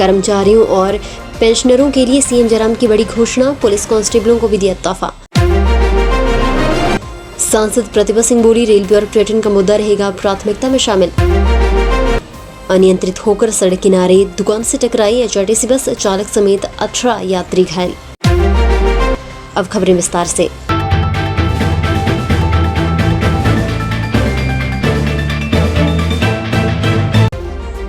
कर्मचारियों और पेंशनरों के लिए सीएम जयराम की बड़ी घोषणा, पुलिस कांस्टेबलों को भी दिया तोहफा। सांसद प्रतिभा सिंह बोली, रेलवे और पर्यटन का मुद्दा रहेगा प्राथमिकता में शामिल। अनियंत्रित होकर सड़क किनारे दुकान से टकराई एचआरटीसी बस, चालक समेत 18 यात्री घायल। अब खबरें विस्तार से।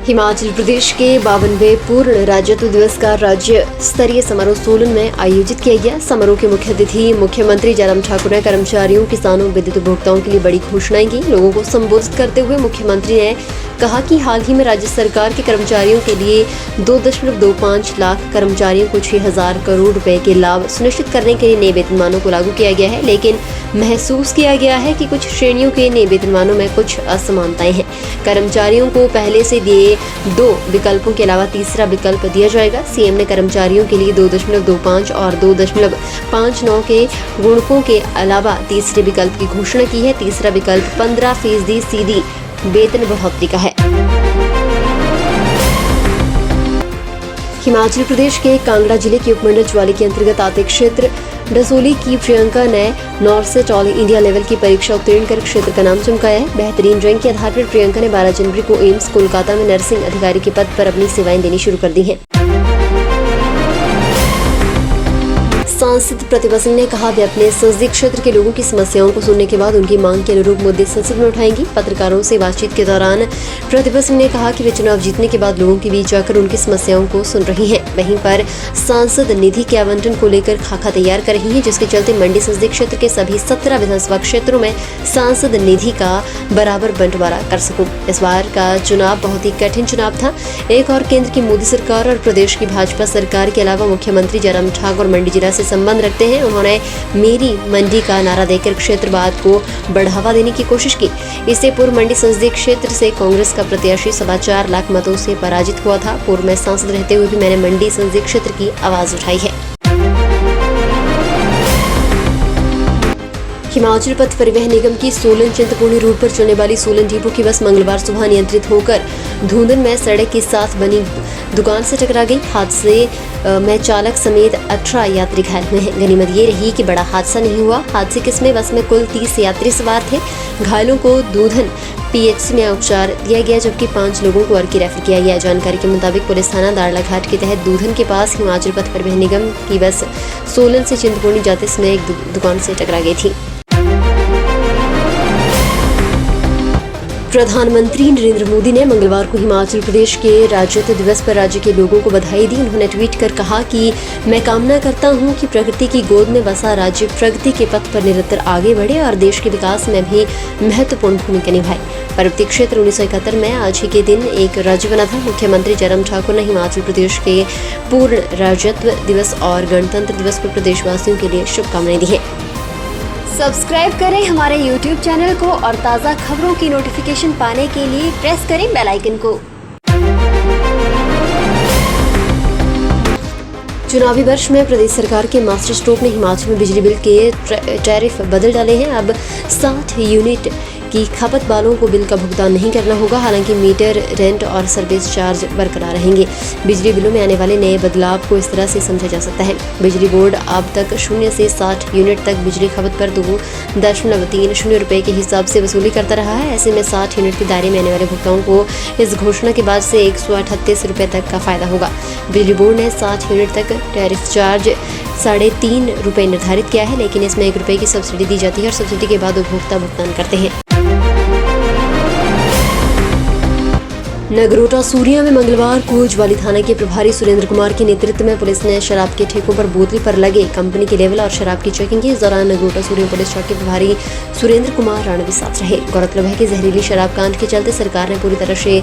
हिमाचल प्रदेश के 52वें पूर्ण राज्यत्व दिवस का राज्य स्तरीय समारोह सोलन में आयोजित किया गया। समारोह के मुख्य अतिथि मुख्यमंत्री जयराम ठाकुर ने कर्मचारियों, किसानों, विद्युत उपभोक्ताओं के लिए बड़ी घोषणाएं की। लोगों को संबोधित करते हुए मुख्यमंत्री ने कहा कि हाल ही में राज्य सरकार के कर्मचारियों के लिए 2.25 लाख कर्मचारियों को 6,000 करोड़ रुपए के लाभ सुनिश्चित करने के लिए नए वेतनमानों को लागू किया गया है, लेकिन महसूस किया गया है कि कुछ श्रेणियों के नए वेतनमानों में कुछ असमानताएं हैं। कर्मचारियों को पहले से दिए 2 विकल्पों के अलावा तीसरा विकल्प दिया जाएगा। सीएम ने कर्मचारियों के लिए 2.25 और 2.59 के गुणकों के अलावा तीसरे विकल्प की घोषणा की है। तीसरा विकल्प 15% सीधी वेतन बढ़ोतरी का है। हिमाचल प्रदेश के कांगड़ा जिले के उपमंडल ज्वाली के अंतर्गत आते क्षेत्र डसोली की प्रियंका ने नॉर्सेट ऑल इंडिया लेवल की परीक्षा उत्तीर्ण कर क्षेत्र का नाम चमकाया है। बेहतरीन रैंक के आधार पर प्रियंका ने 12 जनवरी को एम्स कोलकाता में नर्सिंग अधिकारी के पद पर अपनी सेवाएं देनी शुरू कर दी हैं। सांसद प्रतिभा सिंह ने कहा, वे अपने संसदीय क्षेत्र के लोगों की समस्याओं को सुनने के बाद उनकी मांग के अनुरूप मुद्दे संसद में उठाएंगी। पत्रकारों से बातचीत के दौरान प्रतिभा सिंह ने कहा कि वे चुनाव जीतने के बाद लोगों के बीच जाकर उनकी समस्याओं को सुन रही हैं। वहीं पर सांसद निधि के आवंटन को लेकर खाका तैयार कर रही है, जिसके चलते मंडी संसदीय क्षेत्र के सभी 17 विधानसभा क्षेत्रों में सांसद निधि का बराबर बंटवारा कर सकूं। इस बार का चुनाव बहुत ही कठिन चुनाव था। एक और केंद्र की मोदी सरकार और प्रदेश की भाजपा सरकार के अलावा मुख्यमंत्री जयराम ठाकुर मंडी जिला से संबंध रखते हैं। उन्होंने मेरी मंडी का नारा देकर क्षेत्रवाद को बढ़ावा देने की कोशिश की। इससे पूर्व मंडी संसदीय क्षेत्र से कांग्रेस का प्रत्याशी 4.25 लाख मतों से पराजित हुआ था। पूर्व में सांसद रहते हुए भी मैंने मंडी संसदीय क्षेत्र की आवाज उठाई है। हिमाचल पथ परिवहन निगम की सोलन चिंतपूर्णी रूट पर चलने वाली सोलन डिपो की बस मंगलवार सुबह नियंत्रित होकर धुंधन में सड़क के साथ बनी दुकान से टकरा गई। हादसे में चालक समेत 18 यात्री घायल हुए हैं। गनीमत ये रही कि बड़ा हादसा नहीं हुआ। हादसे किस्में बस में कुल 30 यात्री सवार थे। घायलों को दूधन पीएचसी में उपचार दिया गया, जबकि 5 लोगों को अर्की रेफर किया गया। जानकारी के मुताबिक पुलिस थाना दाड़लाघाट के तहत दूधन के पास हिमाचल पथ परिवहन निगम की बस सोलन से चिंतपूर्णी जाते समय एक दुकान से टकरा गई थी। प्रधानमंत्री नरेंद्र मोदी ने मंगलवार को हिमाचल प्रदेश के राज्यत्व दिवस पर राज्य के लोगों को बधाई दी। उन्होंने ट्वीट कर कहा कि मैं कामना करता हूं कि प्रकृति की गोद में बसा राज्य प्रगति के पथ पर निरंतर आगे बढ़े और देश के विकास में भी महत्वपूर्ण भूमिका निभाए। पर्वतीय क्षेत्र 1971 में आज ही के दिन एक राज्य बना था। मुख्यमंत्री जयराम ठाकुर ने हिमाचल प्रदेश के पूर्ण राज्यत्व दिवस और गणतंत्र दिवस पर प्रदेशवासियों के लिए शुभकामनाएं दी हैं। सब्सक्राइब करें हमारे YouTube चैनल को और ताज़ा खबरों की नोटिफिकेशन पाने के लिए प्रेस करें बेल आइकन को। चुनावी वर्ष में प्रदेश सरकार के मास्टर स्ट्रोक ने हिमाचल में बिजली बिल के टैरिफ बदल डाले हैं। अब 60 यूनिट की खपत वालों को बिल का भुगतान नहीं करना होगा। हालांकि मीटर, रेंट और सर्विस चार्ज बरकरार रहेंगे। बिजली बिलों में आने वाले नए बदलाव को इस तरह से समझा जा सकता है। बिजली बोर्ड अब तक 0 से 60 यूनिट तक बिजली खपत पर 2.30 रुपए के हिसाब से वसूली करता रहा है। ऐसे में 60 यूनिट के दायरे में आने वाले भुगताओं को इस घोषणा के बाद से 138 रुपए तक का फायदा होगा। बिजली बोर्ड ने 60 यूनिट तक टैरिफ चार्ज 3.5 रुपए निर्धारित किया है, लेकिन इसमें 1 रुपए की सब्सिडी दी जाती है और सब्सिडी के बाद उपभोक्ता भुगतान करते हैं। नगरोटा सूरिया में मंगलवार को ज्वाली थाना के प्रभारी सुरेंद्र कुमार के नेतृत्व में पुलिस ने शराब के ठेकों पर बोतल पर लगे कंपनी के लेवल और शराब की चेकिंग की। इस दौरान नगरोटा सूरिया पुलिस चौकी के प्रभारी सुरेंद्र कुमार राणा भी साथ रहे। गौरतलब है कि जहरीली शराब कांड के चलते सरकार ने पूरी तरह से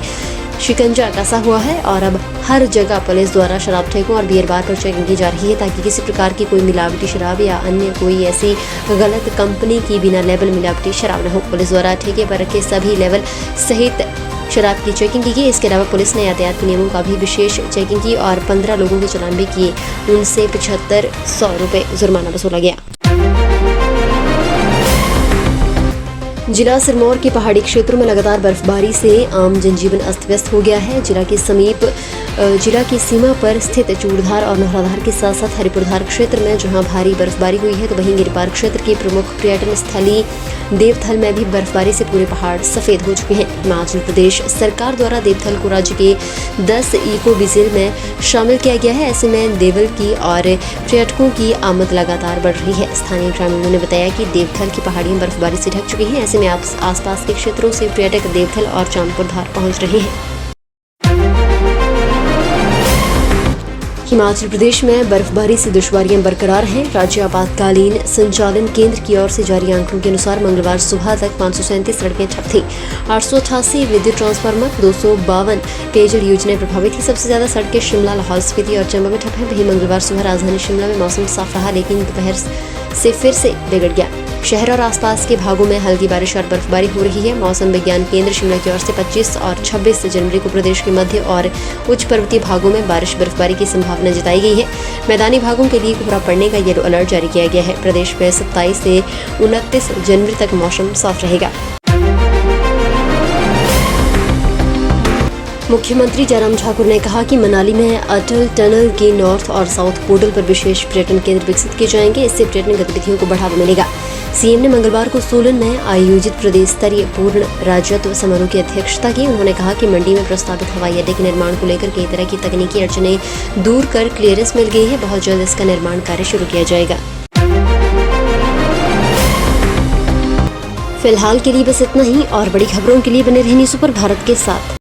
शिकंजा कसा हुआ है और अब हर जगह पुलिस द्वारा शराब ठेकों और बियर बार पर चेकिंग की जा रही है, ताकि किसी प्रकार की कोई मिलावटी शराब या अन्य कोई ऐसी गलत कंपनी की बिना लेवल मिलावटी शराब न हो। पुलिस द्वारा ठेके पर रखे सभी लेवल सहित शराब की चेकिंग की गई। इसके अलावा पुलिस ने यातायात के नियमों का भी विशेष चेकिंग की और 15 लोगों के चालान भी किए। उनसे 7500 रुपए जुर्माना वसूला गया। जिला सिरमौर के पहाड़ी क्षेत्रों में लगातार बर्फबारी से आम जनजीवन अस्त व्यस्त हो गया है। जिला की सीमा पर स्थित चूड़धार और नौराधार के साथ साथ हरिपुरधार क्षेत्र में जहां भारी बर्फबारी हुई है, तो वहीं गिरिपार क्षेत्र के प्रमुख पर्यटन स्थली देवथल में भी बर्फबारी से पूरे पहाड़ सफेद हो चुके हैं। हिमाचल प्रदेश सरकार द्वारा देवथल को राज्य के 10 इको विजिल में शामिल किया गया है। ऐसे में देवल की और पर्यटकों की आमद लगातार बढ़ रही है। स्थानीय ग्रामीणों ने बताया कि देवथल की पहाड़ियां बर्फबारी से ढक चुकी हैं। ऐसे में आसपास के क्षेत्रों से पर्यटक देवथल और चांदपुर धार पहुंच रहे हैं। हिमाचल प्रदेश में बर्फबारी से दुश्वारियां बरकरार हैं। राज्य आपातकालीन संचालन केंद्र की ओर से जारी आंकड़ों के अनुसार मंगलवार सुबह तक 537 सड़कें ठप थीं। 888 विद्युत ट्रांसफार्मर, 252 पेयजल योजनाएं प्रभावित थी। सबसे ज्यादा सड़कें शिमला, लाहौल स्पीति और चंबा में ठप हैं। वहीं मंगलवार सुबह राजधानी शिमला में मौसम साफ रहा, लेकिन दोपहर से फिर से बिगड़ गया। शहर और आसपास के भागों में हल्की बारिश और बर्फबारी हो रही है। मौसम विज्ञान केंद्र शिमला की ओर से 25 और 26 जनवरी को प्रदेश के मध्य और उच्च पर्वतीय भागों में बारिश बर्फबारी की संभावना जताई गई है। मैदानी भागों के लिए कोहरा पड़ने का येलो अलर्ट जारी किया गया है। प्रदेश में 27 से 29 जनवरी तक मौसम साफ रहेगा। मुख्यमंत्री जयराम ठाकुर ने कहा कि मनाली में अटल टनल के नॉर्थ और साउथ पोर्टल पर विशेष पर्यटन केंद्र विकसित किए जाएंगे। इससे पर्यटन गतिविधियों को बढ़ावा मिलेगा। सीएम ने मंगलवार को सोलन में आयोजित प्रदेश स्तरीय पूर्ण राज्यत्व समारोह की अध्यक्षता की। उन्होंने कहा कि मंडी में प्रस्तावित हवाई अड्डे के निर्माण को लेकर कई तरह की तकनीकी अड़चनें दूर कर क्लियरेंस मिल गई है। बहुत जल्द इसका निर्माण कार्य शुरू किया जाएगा। फिलहाल के लिए बस इतना ही और बड़ी खबरों के लिए बने रहिए न्यूज़ सुपर भारत के साथ।